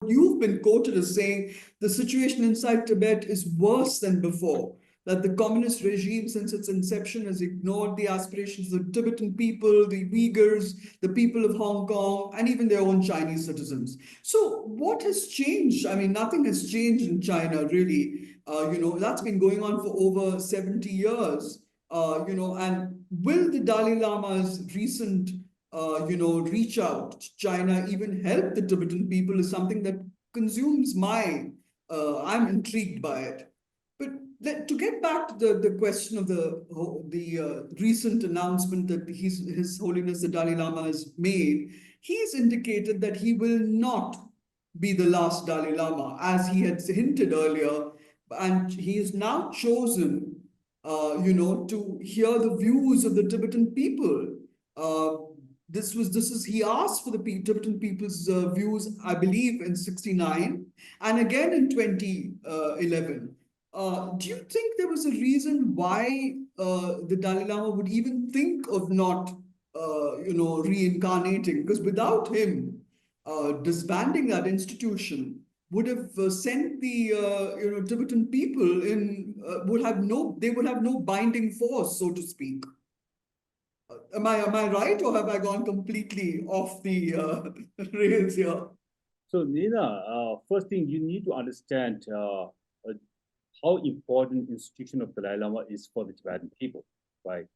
you've been quoted as saying the situation inside Tibet is worse than before, that the communist regime since its inception has ignored the aspirations of the Tibetan people, the Uyghurs, the people of Hong Kong, and even their own Chinese citizens. So what has changed? I mean, nothing has changed in China, really. That's been going on for over 70 years. And will the Dalai Lama's recent, reach out to China even help the Tibetan people is something that consumes I'm intrigued by it. But to get back to the question of the recent announcement that His Holiness the Dalai Lama has made, he's indicated that he will not be the last Dalai Lama, as he had hinted earlier, and he has now chosen, to hear the views of the Tibetan people. Uh, he asked for the Tibetan people's views, I believe, in '69 and again in 2011. Do you think there was a reason why the Dalai Lama would even think of not, reincarnating? Because without him, disbanding that institution would have sent the Tibetan people in they would have no binding force, so to speak. Am I right, or have I gone completely off the rails here? So, Neena, first thing you need to understand how important institution of Dalai Lama is for the Tibetan people, right?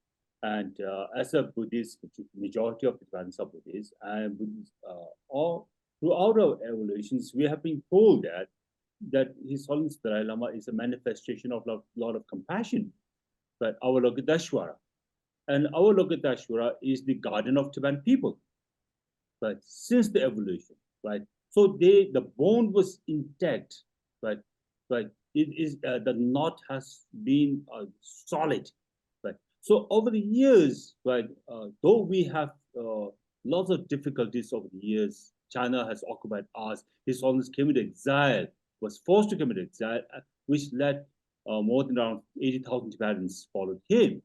And as a Buddhist, majority of the Tibetans are Buddhists, and Buddhists, all throughout our evolutions, we have been told that His Holiness Dalai Lama is a manifestation of a lot of compassion, but our Lokitaswara. And our Lokitaswara is the guardian of Tibetan people, right? Since the evolution, right? So the bond was intact, right? Right. It is the knot has been solid, right? So over the years, right, though we have lots of difficulties over the years, China has occupied us. His Holiness came into exile, was forced to come into exile, which led more than around 80,000 Tibetans followed him,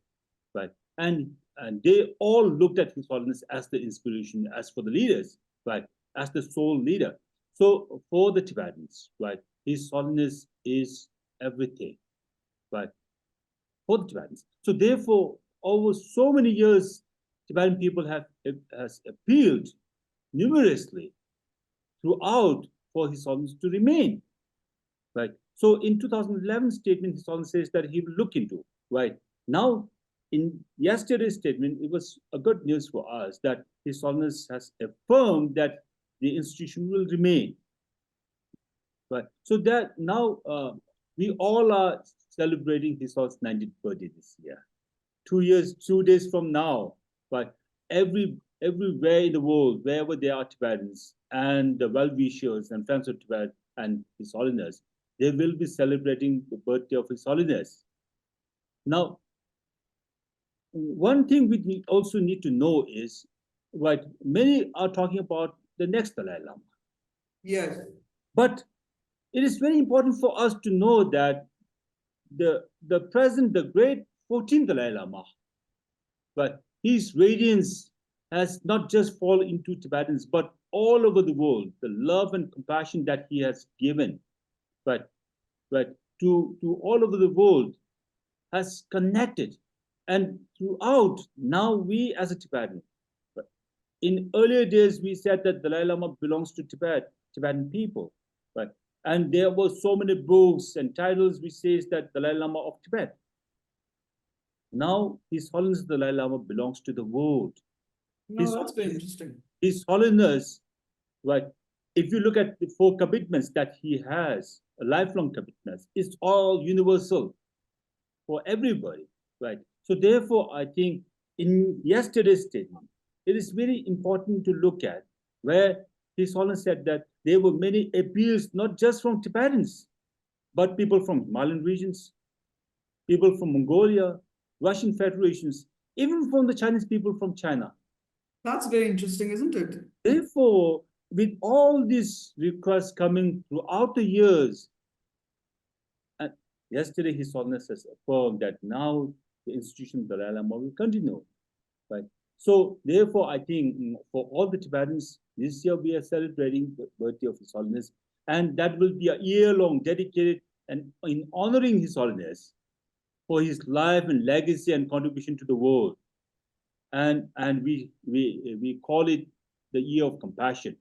right? And they all looked at His Holiness as the inspiration, as for the leaders, right, as the sole leader. So for the Tibetans, right, His Holiness is everything, right, for the Tibetans. So therefore, over so many years, Tibetan people has appealed numerously throughout for His Holiness to remain, right. So in 2011 statement, His Holiness says that he will look into, right. Now, in yesterday's statement, it was a good news for us that His Holiness has affirmed that the institution will remain. Right. So that now we all are celebrating His Holiness 90th birthday this year. 2 days from now, but everywhere in the world, wherever there are Tibetans and the well-wishers and friends of Tibet and His Holiness, they will be celebrating the birthday of His Holiness. Now, one thing we also need to know is, right, many are talking about the next Dalai Lama. Yes. But it is very important for us to know that the present, the great 14th Dalai Lama, but his radiance has not just fallen into Tibetans, but all over the world. The love and compassion that he has given, but to all over the world has connected. And throughout, now we as a Tibetan, in earlier days, we said that Dalai Lama belongs to Tibetan people, right? And there were so many books and titles which says that Dalai Lama of Tibet. Now, His Holiness Dalai Lama belongs to the world. No, that's very interesting. His Holiness, right? If you look at the 4 commitments that he has, a lifelong commitments, it's all universal for everybody, right? So therefore, I think in yesterday's statement, it is very important to look at where His Holiness said that there were many appeals, not just from Tibetans, but people from Himalayan regions, people from Mongolia, Russian federations, even from the Chinese people from China. That's very interesting, isn't it? Therefore, with all these requests coming throughout the years, and yesterday His Holiness has affirmed that now the institution of Dalai Lama will continue, right? So therefore, I think for all the Tibetans, this year we are celebrating the birthday of His Holiness, and that will be a year-long dedicated and in honoring His Holiness for his life and legacy and contribution to the world. And we call it the year of compassion.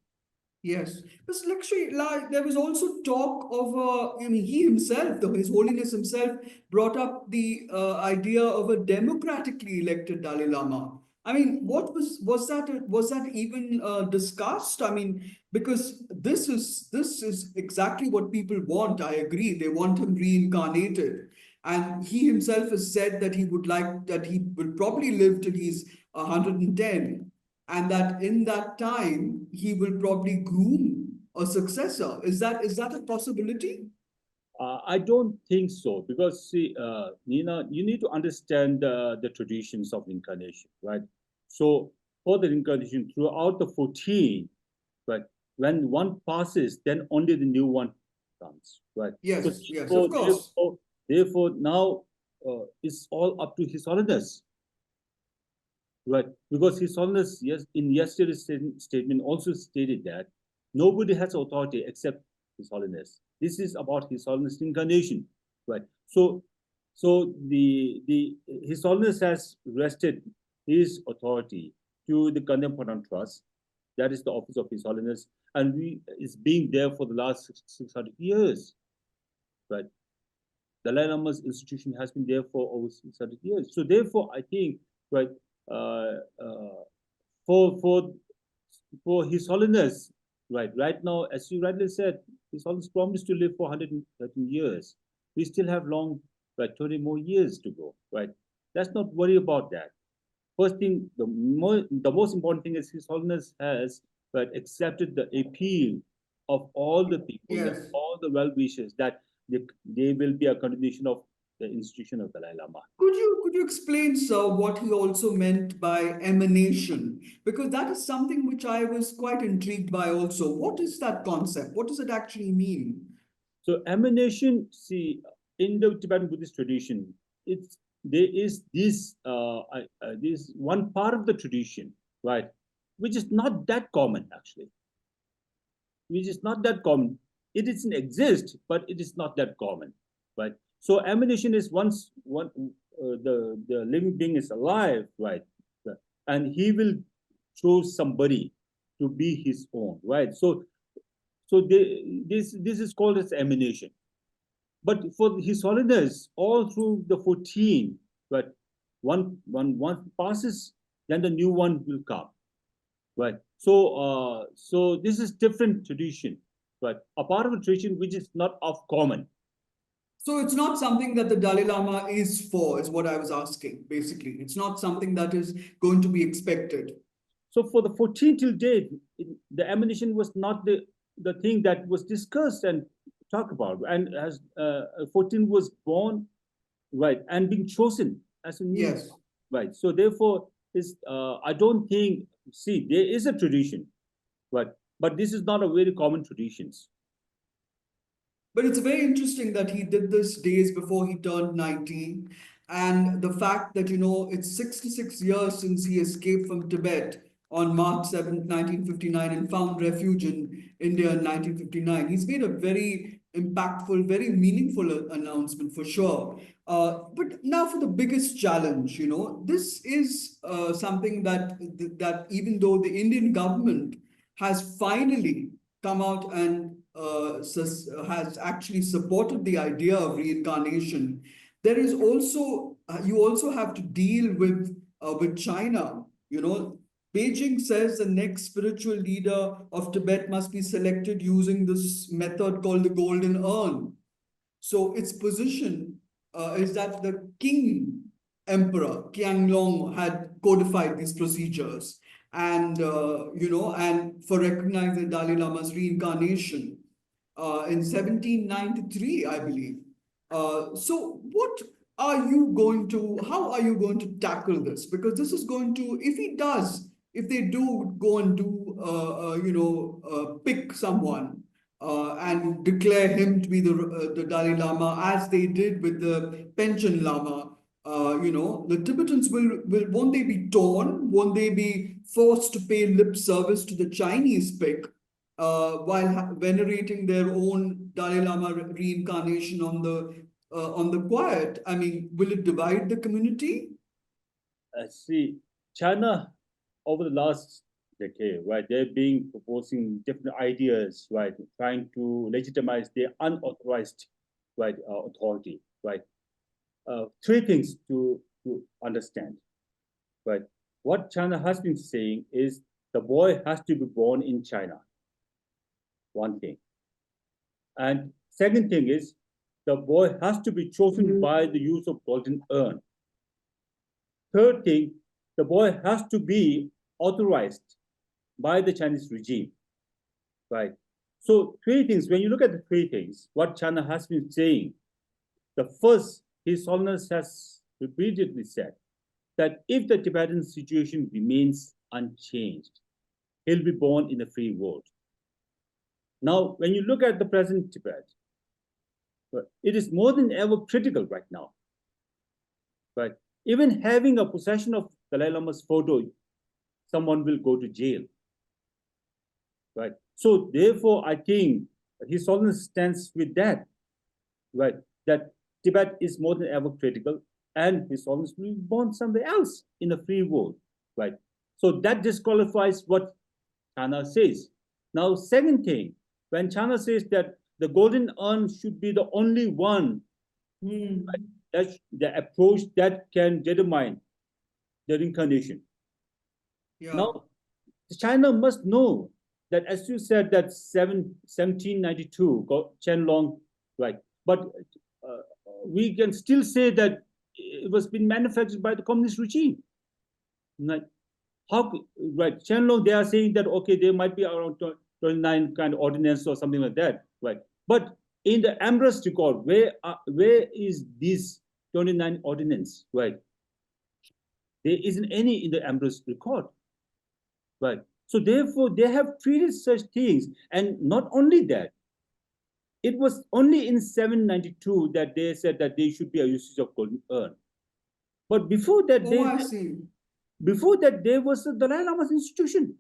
Yes, but actually, like, there was also talk of, I mean, he himself, His Holiness himself, brought up the idea of a democratically elected Dalai Lama. I mean, was that even discussed? I mean, because this is exactly what people want. I agree. They want him reincarnated, and he himself has said that he would probably live till he's 110, and that in that time he will probably groom a successor. Is that a possibility? I don't think so because see, Neena, you need to understand the traditions of incarnation, right? So for the incarnation throughout the 14, right, when one passes, then only the new one comes, right? So Yes, yes, of course. therefore now it's all up to His Holiness, right? Because His Holiness, yes, in yesterday's statement also stated that nobody has authority except His Holiness. This is about His Holiness incarnation, right? So the His Holiness has rested his authority to the Contemporary Trust, that is the office of His Holiness, and we is being there for the last 600 years, right? The Dalai Lama's institution has been there for over 600 years. So therefore, I think, right, uh, uh, for for for His Holiness, right now, as you rightly said, His Holiness promised to live for 113 years. We still have long, right, 20 more years to go, right? Let's not worry about that. First thing, the most important thing is His Holiness has, right, accepted the appeal of all the people, that Yes. all the well-wishers, that they will be a continuation of the institution of Dalai Lama. Could you explain, sir, what he also meant by emanation? Because that is something which I was quite intrigued by also. What is that concept? What does it actually mean? So emanation, see, in the Tibetan Buddhist tradition, it's there is this one part of the tradition, right, which is not that common actually, which is not that common. It doesn't exist, but it is not that common, right? So emanation is once the living being is alive, right, and he will choose somebody to be his own, right? This is called as emanation. But for His Holiness, all through the 14, but one passes, then the new one will come, right? So this is different tradition, right? A part of a tradition which is not of common. So it's not something that the Dalai Lama is for, is what I was asking, basically. It's not something that is going to be expected. So for the 14 till date, the emanation was not the thing that was discussed and talked about. And as 14 was born, right, and being chosen as a new, Yes. right. So therefore, is I don't think, see, there is a tradition, but this is not a very common traditions. But it's very interesting that he did this days before he turned 19. And the fact that, it's 66 years since he escaped from Tibet on March 7th, 1959, and found refuge in India in 1959. He's made a very impactful, very meaningful announcement for sure. But now for the biggest challenge, this is something that even though the Indian government has finally come out and has actually supported the idea of reincarnation, there is also you also have to deal with China. Beijing says the next spiritual leader of Tibet must be selected using this method called the golden urn. So its position is that the king emperor Qianlong had codified these procedures, and for recognizing the Dalai Lama's reincarnation in 1793, I believe. So how are you going to tackle this? Because this is going to, if they do go and pick someone and declare him to be the Dalai Lama, as they did with the Pension Lama. The Tibetans will won't they be torn? Won't they be forced to pay lip service to the Chinese pick? while venerating their own Dalai Lama reincarnation on the quiet. I mean, will it divide the community? See, China over the last decade, right, they've been proposing different ideas, right, trying to legitimize their unauthorized, right, authority, right. Three things to understand, right. What China has been saying is the boy has to be born in China. One thing, and second thing is the boy has to be chosen by the use of golden urn. Third thing, the boy has to be authorized by the Chinese regime, right? So three things, when you look at the three things, what China has been saying, the first, His Holiness has repeatedly said that if the Tibetan situation remains unchanged, he'll be born in a free world. Now, when you look at the present Tibet, it is more than ever critical right now, right? Even having a possession of Dalai Lama's photo, someone will go to jail, right? So therefore, I think His Holiness stands with that, right? That Tibet is more than ever critical, and His Holiness will be born somewhere else in a free world, right? So that disqualifies what China says. Now, second thing, when China says that the golden urn should be the only one, right, that's the approach that can determine the reincarnation. Yeah. Now, China must know that, as you said, that 1792, Chen Long, right? But we can still say that it was been manufactured by the communist regime. Right? How, right? Chen Long, they are saying that, okay, there might be around 29 kind of ordinance or something like that, right? But in the Ambrose record, where is this 29 ordinance, right? There isn't any in the Ambrose record, right? So therefore, they have treated such things, and not only that, it was only in 792 that they said that there should be a usage of golden urn. But before that, there was the Dalai Lama's institution.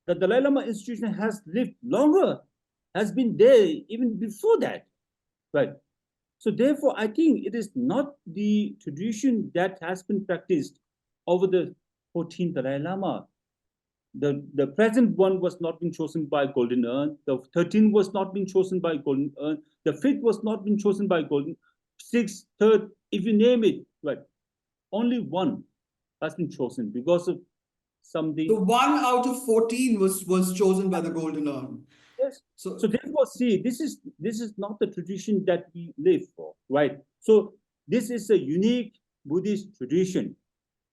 The Dalai Lama institution has lived longer, has been there even before that, right? So therefore, I think it is not the tradition that has been practiced over the 14th Dalai Lama. The present one was not being chosen by golden urn. The 13th was not being chosen by golden urn. The 5th was not being chosen by golden. 6th, 3rd, if you name it, right? Only one has been chosen because of something. The 1 out of 14 was chosen by the golden urn. Yes. So therefore, see, this is not the tradition that we live for, right? So this is a unique Buddhist tradition,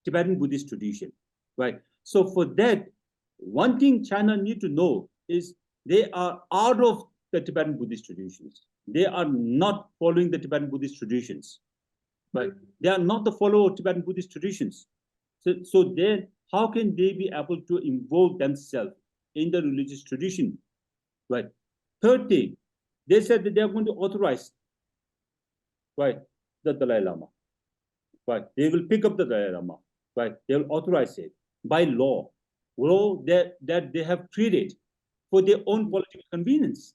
Tibetan Buddhist tradition, right? So for that, one thing China need to know is they are out of the Tibetan Buddhist traditions. They are not following the Tibetan Buddhist traditions, right? They are not the follower of Tibetan Buddhist traditions. So then, how can they be able to involve themselves in the religious tradition, right? Third thing, they said that they are going to authorize, right, the Dalai Lama, right? They will pick up the Dalai Lama, right? They will authorize it by law that they have created for their own political convenience,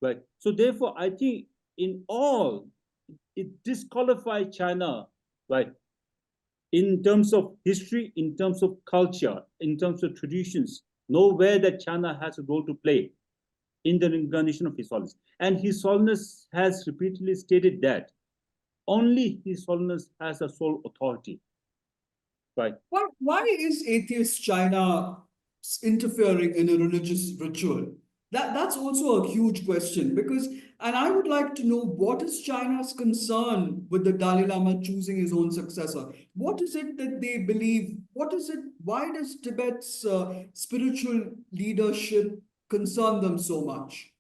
right? So therefore, I think in all, it disqualifies China, right? In terms of history, in terms of culture, in terms of traditions, nowhere that China has a role to play in the reincarnation of His Holiness. And His Holiness has repeatedly stated that only His Holiness has a sole authority. Right. Why is atheist China interfering in a religious ritual? That's also a huge question because, and I would like to know what is China's concern with the Dalai Lama choosing his own successor? What is it that they believe? What is it? Why does Tibet's spiritual leadership concern them so much?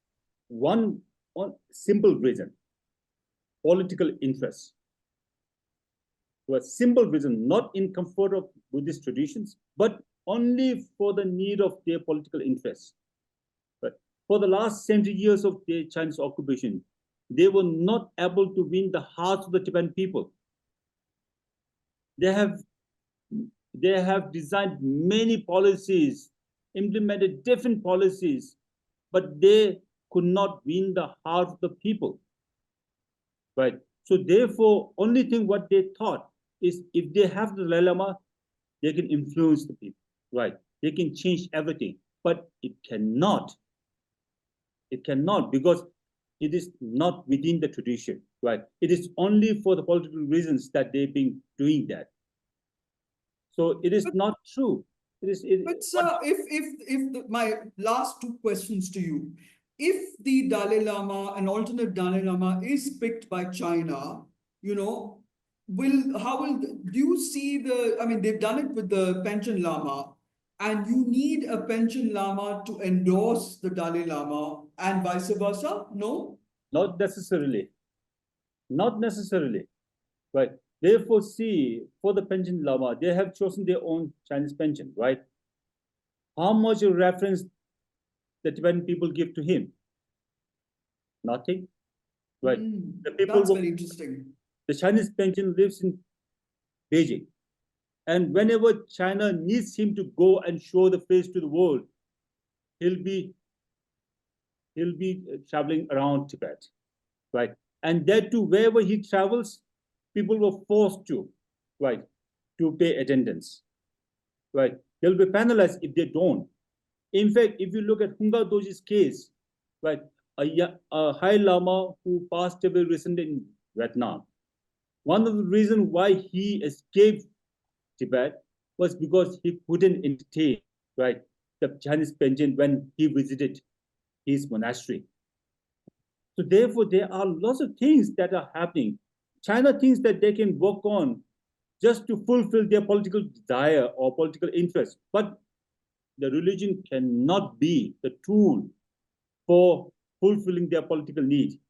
One simple reason: political interest. To a simple reason, not in comfort of Buddhist traditions, but only for the need of their political interests. But for the last 70 years of their Chinese occupation, they were not able to win the hearts of the Tibetan people. They have designed many policies, implemented different policies but they could not win the heart of the people, right? So therefore, only thing what they thought is if they have the Dalai Lama, they can influence the people, right? They can change everything, but it cannot. It cannot because it is not within the tradition, right? It is only for the political reasons that they've been doing that. So it is But not true. It is. But What sir, my last two questions to you, if the Dalai Lama, an alternate Dalai Lama, is picked by China, you know, do you see the? I mean, they've done it with the Panchen Lama, and you need a Panchen Lama to endorse the Dalai Lama, and vice versa. No. Not necessarily. Not necessarily. Right. Therefore, see, for the pension Lama, they have chosen their own Chinese pension, right? How much reference the Tibetan people give to him? Nothing, right? The people That's were, very interesting. the Chinese pension lives in Beijing. And whenever China needs him to go and show the face to the world, he'll be traveling around Tibet, right? And that too, wherever he travels, people were forced to, right, to pay attendance, right? They'll be penalized if they don't. In fact, if you look at Hunga Doji's case, right, a High Lama who passed away recently in Vietnam, one of the reasons why he escaped Tibet was because he couldn't entertain, right, the Chinese pension when he visited his monastery. So therefore, there are lots of things that are happening. China thinks that they can work on just to fulfill their political desire or political interest, but the religion cannot be the tool for fulfilling their political need,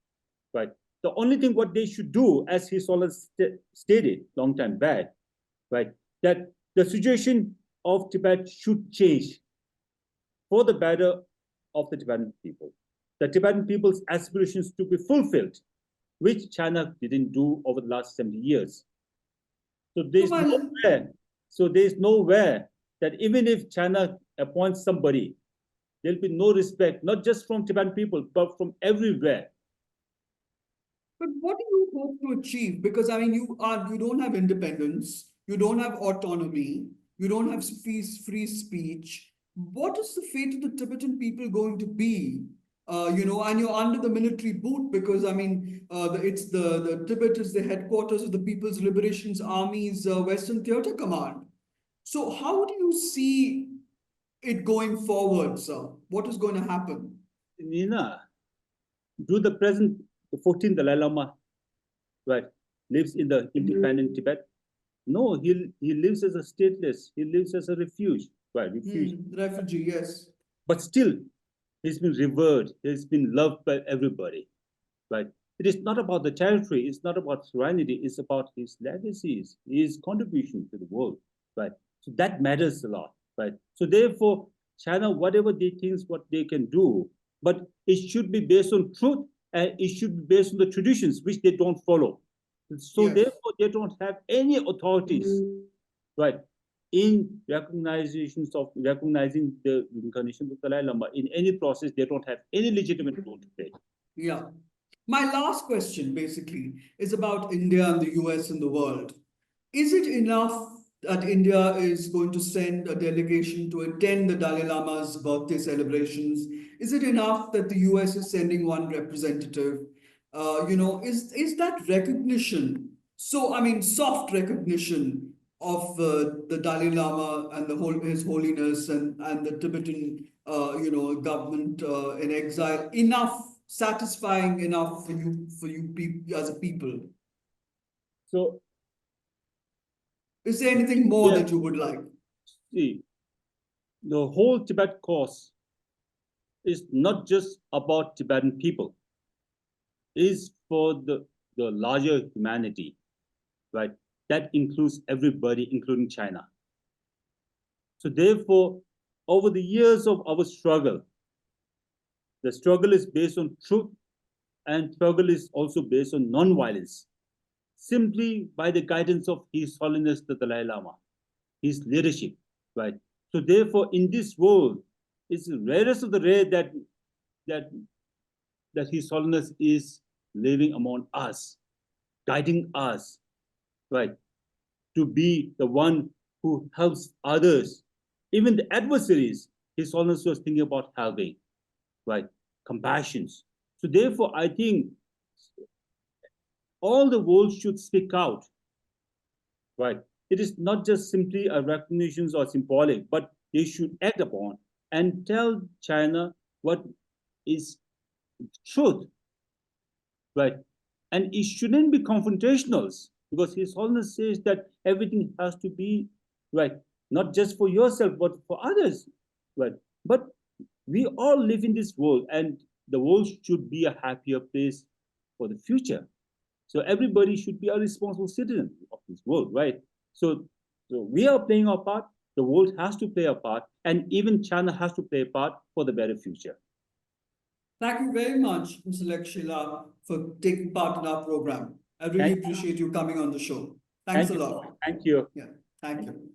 right? The only thing what they should do, as his scholars stated long time back, right, that the situation of Tibet should change for the better of the Tibetan people. The Tibetan people's aspirations to be fulfilled, which China didn't do over the last 70 years. So So my there's nowhere that even if China appoints somebody, there'll be no respect, not just from Tibetan people, but from everywhere. But what do you hope to achieve? Because I mean, you don't have independence, you don't have autonomy, you don't have free speech. What is the fate of the Tibetan people going to be? And you're under the military boot because I mean, the Tibet is the headquarters of the People's Liberations Army's Western Theater Command. So how do you see it going forward, sir? What is going to happen? Neena, do the present, the 14th Dalai Lama, right, lives in the independent Tibet? No, he lives as a stateless. He lives as a refuge, right? Refuge. Refugee, yes. But still, he's been revered. He's been loved by everybody, right? It is not about the territory. It's not about sovereignty. It's about his legacies, his contribution to the world, right? So that matters a lot, right? So therefore, China, whatever they think, what they can do, but it should be based on truth and it should be based on the traditions which they don't follow. So Yes. therefore, they don't have any authorities, right, in recognizing the incarnation of the Dalai Lama in any process. They don't have any legitimate role to play. Yeah. My last question basically is about India and the US and the world. Is it enough that India is going to send a delegation to attend the Dalai Lama's birthday celebrations? Is it enough that the US is sending one representative? Is that recognition? So, I mean, soft recognition of the Dalai Lama and His Holiness and the Tibetan, government in exile enough, satisfying enough for you as a people? So Is there anything more yeah, that you would like? see, the whole Tibet cause is not just about Tibetan people. It is for the larger humanity, right? That includes everybody, including China. So therefore, over the years of our struggle, the struggle is based on truth and struggle is also based on non-violence, simply by the guidance of His Holiness the Dalai Lama, his leadership, right? So therefore, in this world, it's the rarest of the rare that that His Holiness is living among us, guiding us, right, to be the one who helps others, even the adversaries. His Holiness was thinking about helping, right, compassion. So therefore, I think all the world should speak out, right? It is not just simply a recognition or symbolic, but they should act upon and tell China what is truth, right? And it shouldn't be confrontational, because His Holiness says that everything has to be right, not just for yourself, but for others, right? But we all live in this world, and the world should be a happier place for the future. So everybody should be a responsible citizen of this world, right? So we are playing our part. The world has to play a part, and even China has to play a part for the better future. Thank you very much, Mr. Lekshay, for taking part in our program. I really appreciate you coming on the show. Thanks a lot. Thank you. Yeah, thank you.